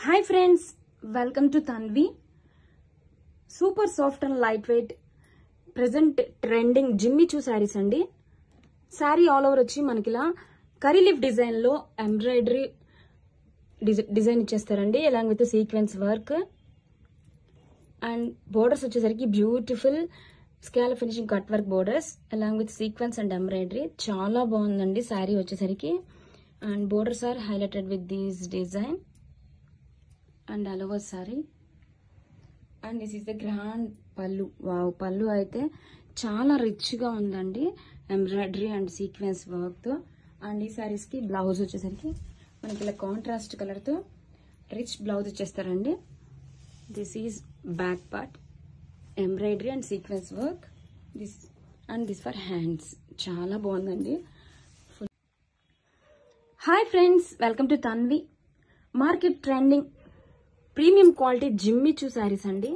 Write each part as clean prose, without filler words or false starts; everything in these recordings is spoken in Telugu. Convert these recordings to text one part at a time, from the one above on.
Hi friends, welcome to Tanvi. Super soft and light weight present trending Jimmy Choo saris అండి. శారీ ఆల్ ఓవర్ వచ్చి మనకి ఇలా కరీ లీఫ్ డిజైన్ లో ఎంబ్రాయిడరీ డిజైన్ ఇచ్చేస్తారండి, along with sequence work. And borders వచ్చేసరికి beautiful scale finishing cut work borders along with sequence and embroidery. చాలా బాగుందండి శారీ వచ్చేసరికి. And borders are highlighted with these design and all over sari. And this is the grand pallu. Wow, pallu అయితే చాలా రిచ్ గా ఉందండి, ఎంబ్రాయిడరీ అండ్ సీక్వెన్స్ వర్క్ తో. అండ్ ఈ సారీస్ కి బ్లౌజ్ వచ్చేసరికి మనకి ఇలా కాంట్రాస్ట్ కలర్ తో రిచ్ బ్లౌజ్ ఇచ్చేస్తారండి. This is back part, embroidery and sequence work. This for hands. చాలా బాగుందండి. Hi friends, welcome to Tanvi. Market trending premium quality Jimmy Choo saris అండి.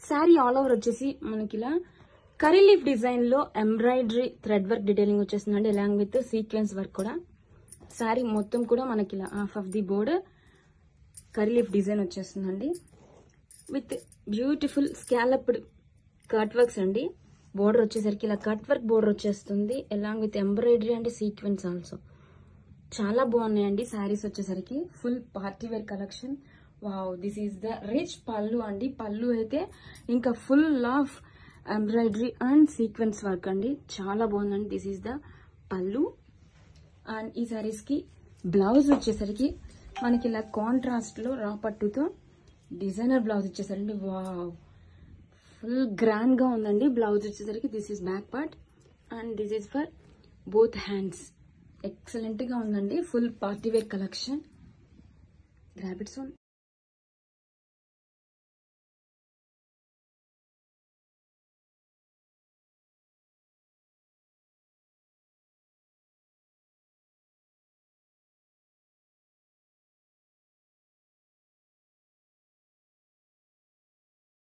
శారీ ఆల్ ఓవర్ వచ్చేసి మనకి ఇలా కరీ లీఫ్ డిజైన్ లో ఎంబ్రాయిడరీ థ్రెడ్ వర్క్ డీటెయిలింగ్ వచ్చేస్తుందండి, అలాంగ్ విత్ సీక్వెన్స్ వర్క్ కూడా. శారీ మొత్తం కూడా మనకి ఇలా half of the border curry leaf design వచ్చేస్తుందండి, with beautiful scalloped cut works అండి. బోర్డర్ వచ్చేసరికి ఇలా కట్ వర్క్ బోర్డర్ వచ్చేస్తుంది, along with embroidery and sequence also. చాలా బాగున్నాయండి శారీస్ వచ్చేసరికి. Full party wear collection. Wow, this is the rich pallu అండి. పళ్ళు అయితే ఇంకా full of embroidery and sequence work అండి. చాలా బాగుందండి. దిస్ ఈస్ ద పళ్ళు. అండ్ ఈ శారీస్ కి బ్లౌజ్ వచ్చేసరికి మనకి ఇలా కాంట్రాస్ట్ లో రా పట్టుతో డిజైనర్ బ్లౌజ్ ఇచ్చేసారండి. వావ్, ఫుల్ గ్రాండ్ గా ఉందండి బ్లౌజ్ వచ్చేసరికి. This is back part and this is for both hands. Excellent గా ఉందండి. Full party wear collection. Grab it son.